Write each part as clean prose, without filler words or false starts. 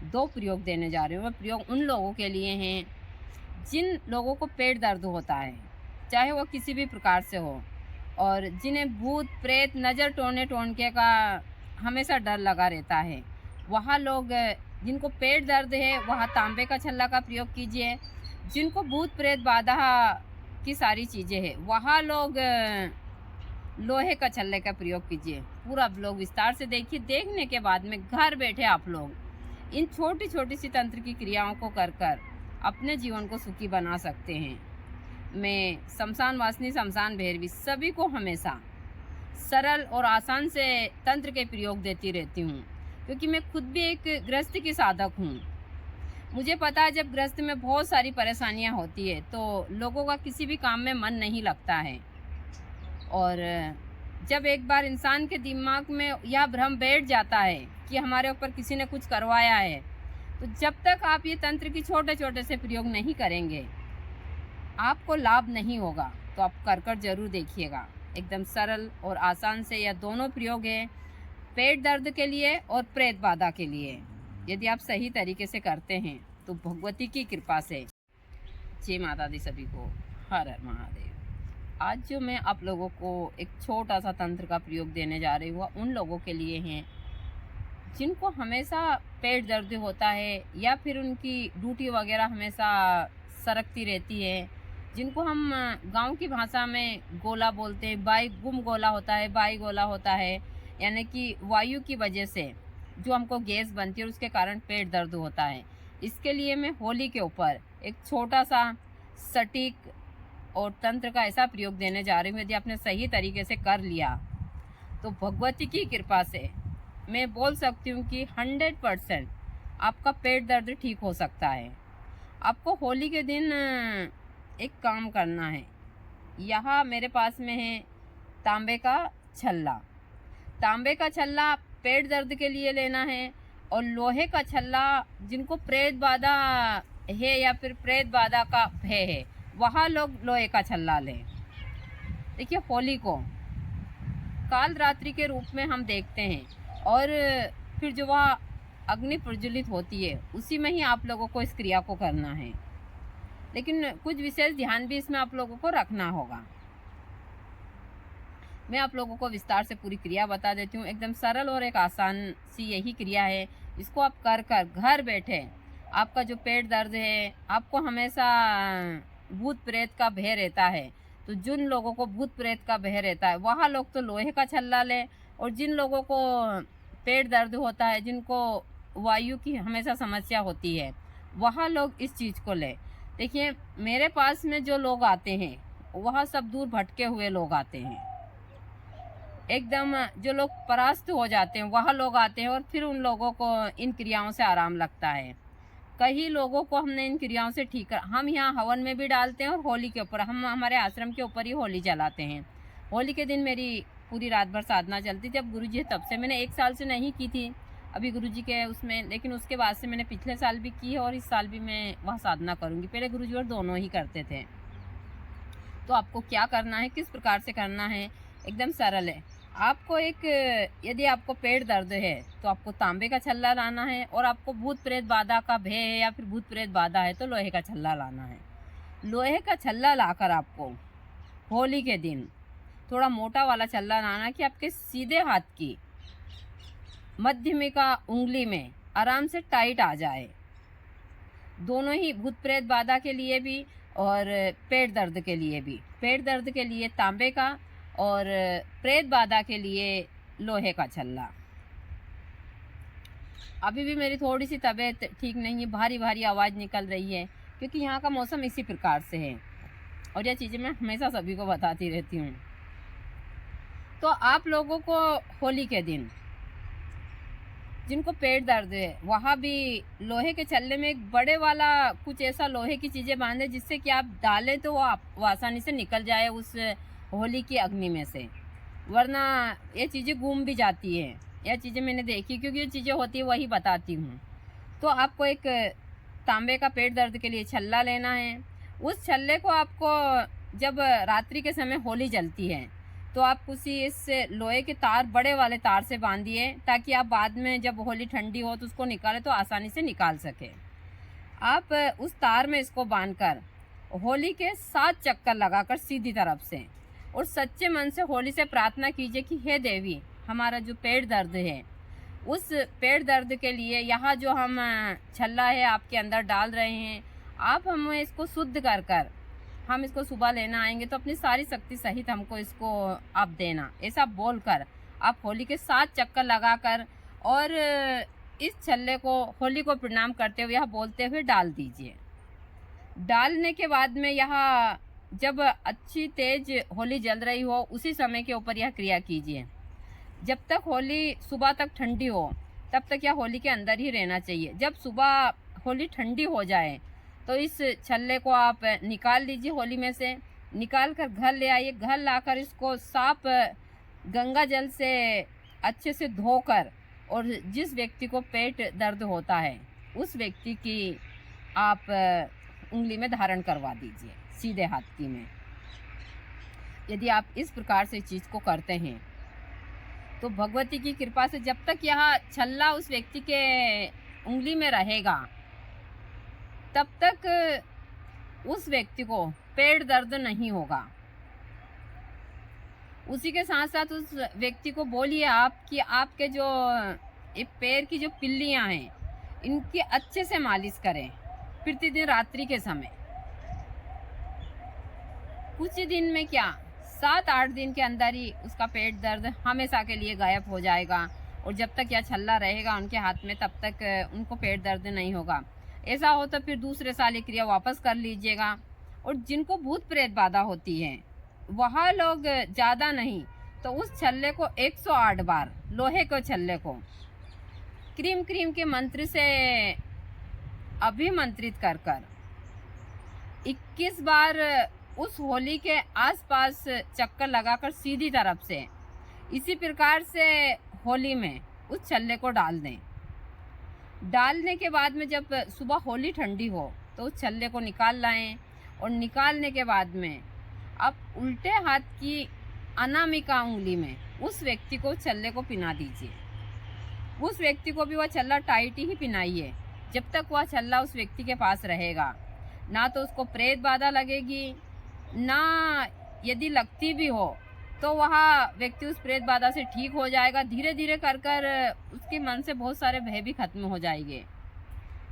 दो प्रयोग देने जा रही हूँ। वह प्रयोग उन लोगों के लिए हैं जिन लोगों को पेट दर्द होता है, चाहे वो किसी भी प्रकार से हो, और जिन्हें भूत प्रेत नज़र टोने का हमेशा डर लगा रहता है। वहाँ लोग जिनको पेट दर्द है वहाँ तांबे का छल्ला का प्रयोग कीजिए। जिनको भूत प्रेत बाधा की सारी चीज़ें हैं वहाँ लोग लोहे का छल्ले का प्रयोग कीजिए। पूरा ब्लॉग विस्तार से देखिए। देखने के बाद में घर बैठे आप लोग इन छोटी छोटी सी तंत्र की क्रियाओं को कर कर अपने जीवन को सुखी बना सकते हैं। मैं शमशान वासिनी शमशान भैरवी सभी को हमेशा सरल और आसान से तंत्र के प्रयोग देती रहती हूँ, क्योंकि मैं खुद भी एक गृहस्थ की साधक हूँ। मुझे पता है जब गृहस्थ में बहुत सारी परेशानियाँ होती है तो लोगों का किसी भी काम में मन नहीं लगता है, और जब एक बार इंसान के दिमाग में यह भ्रम बैठ जाता है कि हमारे ऊपर किसी ने कुछ करवाया है, तो जब तक आप ये तंत्र की छोटे छोटे से प्रयोग नहीं करेंगे आपको लाभ नहीं होगा। तो आप कर कर जरूर देखिएगा। एकदम सरल और आसान से यह दोनों प्रयोग है, पेट दर्द के लिए और प्रेत बाधा के लिए। यदि आप सही तरीके से करते हैं तो भगवती की कृपा से। जय माता दी सभी को। हर हर महादेव। आज जो मैं आप लोगों को एक छोटा सा तंत्र का प्रयोग देने जा रही हूँ उन लोगों के लिए हैं जिनको हमेशा पेट दर्द होता है या फिर उनकी ड्यूटी वगैरह हमेशा सरकती रहती है, जिनको हम गांव की भाषा में गोला बोलते हैं। बाई गुम गोला होता है, बाई गोला होता है, यानी कि वायु की वजह से जो हमको गैस बनती है और उसके कारण पेट दर्द होता है। इसके लिए मैं होली के ऊपर एक छोटा सा सटीक और तंत्र का ऐसा प्रयोग देने जा रही हूँ। यदि आपने सही तरीके से कर लिया तो भगवती की कृपा से मैं बोल सकती हूँ कि 100% आपका पेट दर्द ठीक हो सकता है। आपको होली के दिन एक काम करना है। यहाँ मेरे पास में है तांबे का छल्ला। तांबे का छल्ला पेट दर्द के लिए लेना है, और लोहे का छल्ला जिनको प्रेत बाधा है या फिर प्रेत बाधा का भय है वहाँ लोग लोहे का छल्ला लें। देखिए, होली को काल रात्रि के रूप में हम देखते हैं, और फिर जो वह अग्नि प्रज्वलित होती है उसी में ही आप लोगों को इस क्रिया को करना है। लेकिन कुछ विशेष ध्यान भी इसमें आप लोगों को रखना होगा। मैं आप लोगों को विस्तार से पूरी क्रिया बता देती हूँ। एकदम सरल और एक आसान सी यही क्रिया है। इसको आप कर कर घर बैठे आपका जो पेट दर्द है, आपको हमेशा भूत प्रेत का भय रहता है, तो जिन लोगों को भूत प्रेत का भय रहता है वहाँ लोग तो लोहे का छल्ला लें, और जिन लोगों को पेट दर्द होता है, जिनको वायु की हमेशा समस्या होती है, वहाँ लोग इस चीज़ को लें। देखिए, मेरे पास में जो लोग आते हैं वह सब दूर भटके हुए लोग आते हैं। एकदम जो लोग परास्त हो जाते हैं वह लोग आते हैं, और फिर उन लोगों को इन क्रियाओं से आराम लगता है। कई लोगों को हमने इन क्रियाओं से ठीक कर, हम यहाँ हवन में भी डालते हैं, और होली के ऊपर हम हमारे आश्रम के ऊपर ही होली जलाते हैं। होली के दिन मेरी पूरी रात भर साधना चलती थी। जब गुरुजी है तब से, मैंने 1 साल से नहीं की थी अभी गुरुजी के उसमें, लेकिन उसके बाद से मैंने पिछले साल भी की है और इस साल भी मैं वह साधना करूँगी। पहले गुरुजी और दोनों ही करते थे। तो आपको क्या करना है, किस प्रकार से करना है, एकदम सरल है। आपको एक, यदि आपको पेट दर्द है तो आपको तांबे का छल्ला लाना है, और आपको भूत प्रेत बाधा का भय है या फिर भूत प्रेत बाधा है तो लोहे का छल्ला लाना है। लोहे का छल्ला लाकर आपको होली के दिन थोड़ा मोटा वाला छल्ला लाना कि आपके सीधे हाथ की मध्यमिका उंगली में आराम से टाइट आ जाए। दोनों ही, भूत प्रेत बाधा के लिए भी और पेट दर्द के लिए भी। पेट दर्द के लिए तांबे का और प्रेत बाधा के लिए लोहे का छल्ला। अभी भी मेरी थोड़ी सी तबीयत ठीक नहीं है, भारी भारी आवाज़ निकल रही है, क्योंकि यहाँ का मौसम इसी प्रकार से है, और यह चीज़ें मैं हमेशा सभी को बताती रहती हूँ। तो आप लोगों को होली के दिन जिनको पेट दर्द है वहाँ भी लोहे के छल्ले में एक बड़े वाला कुछ ऐसा लोहे की चीज़ें बांधे जिससे कि आप डालें तो वो आसानी से निकल जाए उस होली की अग्नि में से, वरना ये चीज़ें घूम भी जाती हैं। यह चीज़ें मैंने देखी, क्योंकि ये चीज़ें होती है वही बताती हूँ। तो आपको एक तांबे का पेट दर्द के लिए छल्ला लेना है। उस छल्ले को आपको, जब रात्रि के समय होली जलती है तो आप किसी इस लोहे के तार, बड़े वाले तार से बांधिए, ताकि आप बाद में जब होली ठंडी हो तो उसको निकालें तो आसानी से निकाल सके। आप उस तार में इसको बांधकर होली के 7 चक्कर लगाकर सीधी तरफ से, और सच्चे मन से होली से प्रार्थना कीजिए कि हे देवी, हमारा जो पेट दर्द है, उस पेट दर्द के लिए यहाँ जो हम छल्ला है आपके अंदर डाल रहे हैं, आप हमें इसको शुद्ध कर कर, हम इसको सुबह लेना आएंगे तो अपनी सारी शक्ति सहित हमको इसको आप देना। ऐसा बोलकर आप होली के 7 चक्कर लगाकर और इस छल्ले को होली को प्रणाम करते हुए, यह बोलते हुए डाल दीजिए। डालने के बाद में यहाँ जब अच्छी तेज होली जल रही हो, उसी समय के ऊपर यह क्रिया कीजिए। जब तक होली सुबह तक ठंडी हो तब तक यह होली के अंदर ही रहना चाहिए। जब सुबह होली ठंडी हो जाए तो इस छल्ले को आप निकाल लीजिए, होली में से निकाल कर घर ले आइए। घर लाकर इसको साफ गंगा जल से अच्छे से धोकर, और जिस व्यक्ति को पेट दर्द होता है उस व्यक्ति की आप उंगली में धारण करवा दीजिए, सीधे हाथ की में। यदि आप इस प्रकार से चीज़ को करते हैं तो भगवती की कृपा से जब तक यह छल्ला उस व्यक्ति के उंगली में रहेगा तब तक उस व्यक्ति को पेट दर्द नहीं होगा। उसी के साथ साथ उस व्यक्ति को बोलिए आप कि आपके जो ये पैर की जो पिल्लियाँ हैं, इनकी अच्छे से मालिश करें प्रतिदिन रात्रि के समय। कुछ ही दिन में, क्या 7-8 दिन के अंदर ही उसका पेट दर्द हमेशा के लिए गायब हो जाएगा, और जब तक यह छल्ला रहेगा उनके हाथ में तब तक उनको पेट दर्द नहीं होगा। ऐसा हो तो फिर दूसरे साल ये क्रिया वापस कर लीजिएगा। और जिनको भूत प्रेत बाधा होती है, वह लोग ज़्यादा नहीं तो उस छल्ले को 108 बार, लोहे को छल्ले को क्रीम क्रीम के मंत्र से अभिमंत्रित कर कर 21 बार उस होली के आसपास चक्कर लगाकर सीधी तरफ से इसी प्रकार से होली में उस छल्ले को डाल दें। डालने के बाद में जब सुबह होली ठंडी हो तो उस छल्ले को निकाल लाएं, और निकालने के बाद में आप उल्टे हाथ की अनामिका उंगली में उस व्यक्ति को छल्ले को पिना दीजिए। उस व्यक्ति को भी वह छल्ला टाइट ही पिनाइए जब तक वह छल्ला उस व्यक्ति के पास रहेगा। ना तो उसको प्रेत बाधा लगेगी, ना यदि लगती भी हो तो वह व्यक्ति उस प्रेत बाधा से ठीक हो जाएगा। धीरे धीरे कर कर उसके मन से बहुत सारे भय भी खत्म हो जाएंगे।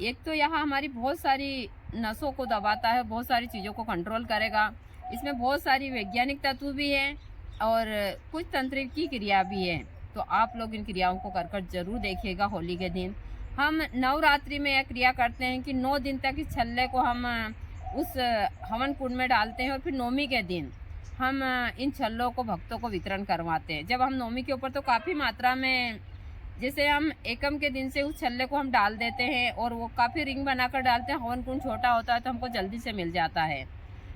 एक तो यह हमारी बहुत सारी नसों को दबाता है, बहुत सारी चीज़ों को कंट्रोल करेगा। इसमें बहुत सारी वैज्ञानिक तत्व भी हैं और कुछ तंत्रिक की क्रिया भी है। तो आप लोग इन क्रियाओं को कर कर जरूर देखिएगा। होली के दिन हम नवरात्रि में यह क्रिया करते हैं कि 9 दिन तक इस छल्ले को हम उस हवन कुंड में डालते हैं, और फिर नौमी के दिन हम इन छल्लों को भक्तों को वितरण करवाते हैं। जब हम नौमी के ऊपर तो काफ़ी मात्रा में, जैसे हम एकम के दिन से उस छल्ले को हम डाल देते हैं और वो काफ़ी रिंग बनाकर डालते हैं। हवन कुंड छोटा होता है तो हमको जल्दी से मिल जाता है।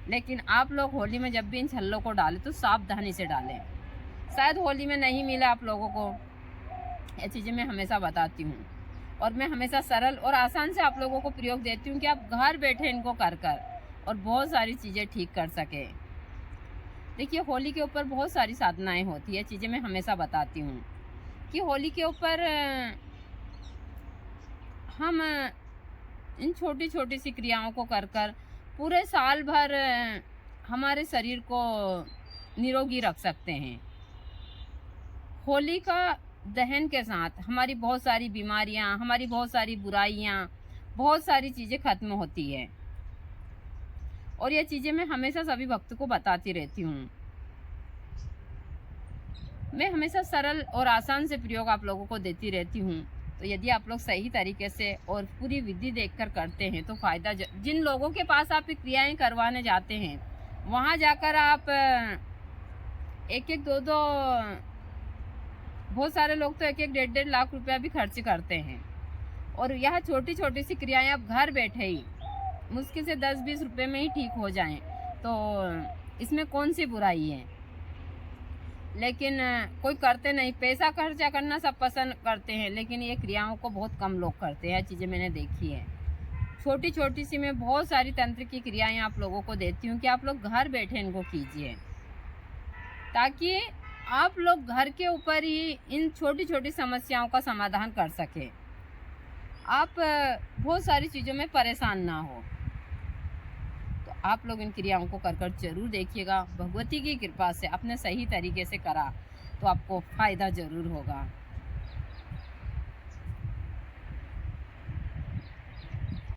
लेकिन आप लोग होली में जब भी इन छल्लों को डालें तो सावधानी से डालें। शायद होली में नहीं मिला आप लोगों को, ये चीज़ें मैं हमेशा बताती हूँ, और मैं हमेशा सरल और आसान से आप लोगों को प्रयोग देती हूँ कि आप घर बैठे इनको कर और बहुत सारी चीज़ें ठीक कर सकें। देखिए, होली के ऊपर बहुत सारी साधनाएं होती है, चीज़ें मैं हमेशा बताती हूँ कि होली के ऊपर हम इन छोटी छोटी सी क्रियाओं को कर पूरे साल भर हमारे शरीर को निरोगी रख सकते हैं। होली का दहन के साथ हमारी बहुत सारी बीमारियां, हमारी बहुत सारी बुराइयां, बहुत सारी चीज़ें खत्म होती है। और ये चीज़ें मैं हमेशा सभी भक्तों को बताती रहती हूँ। मैं हमेशा सरल और आसान से प्रयोग आप लोगों को देती रहती हूँ। तो यदि आप लोग सही तरीके से और पूरी विधि देखकर करते हैं तो फ़ायदा, जिन लोगों के पास आप क्रियाएं करवाने जाते हैं वहाँ जाकर आप 1-1, 2-2, बहुत सारे लोग तो 1-1, 1.5 लाख रुपया भी खर्च करते हैं। और यह छोटी छोटी सी क्रियाएं आप घर बैठे ही मुश्किल से 10-20 रुपये में ही ठीक हो जाएं, तो इसमें कौन सी बुराई है। लेकिन कोई करते नहीं, पैसा खर्चा करना सब पसंद करते हैं, लेकिन ये क्रियाओं को बहुत कम लोग करते हैं। चीज़ें मैंने देखी है। छोटी छोटी सी मैं बहुत सारी तंत्र की क्रियाएं आप लोगों को देती हूँ कि आप लोग घर बैठे इनको कीजिए, ताकि आप लोग घर के ऊपर ही इन छोटी छोटी समस्याओं का समाधान कर सकें। आप बहुत सारी चीज़ों में परेशान ना हो। तो आप लोग इन क्रियाओं को कर ज़रूर देखिएगा। भगवती की कृपा से आपने सही तरीके से करा तो आपको फ़ायदा ज़रूर होगा।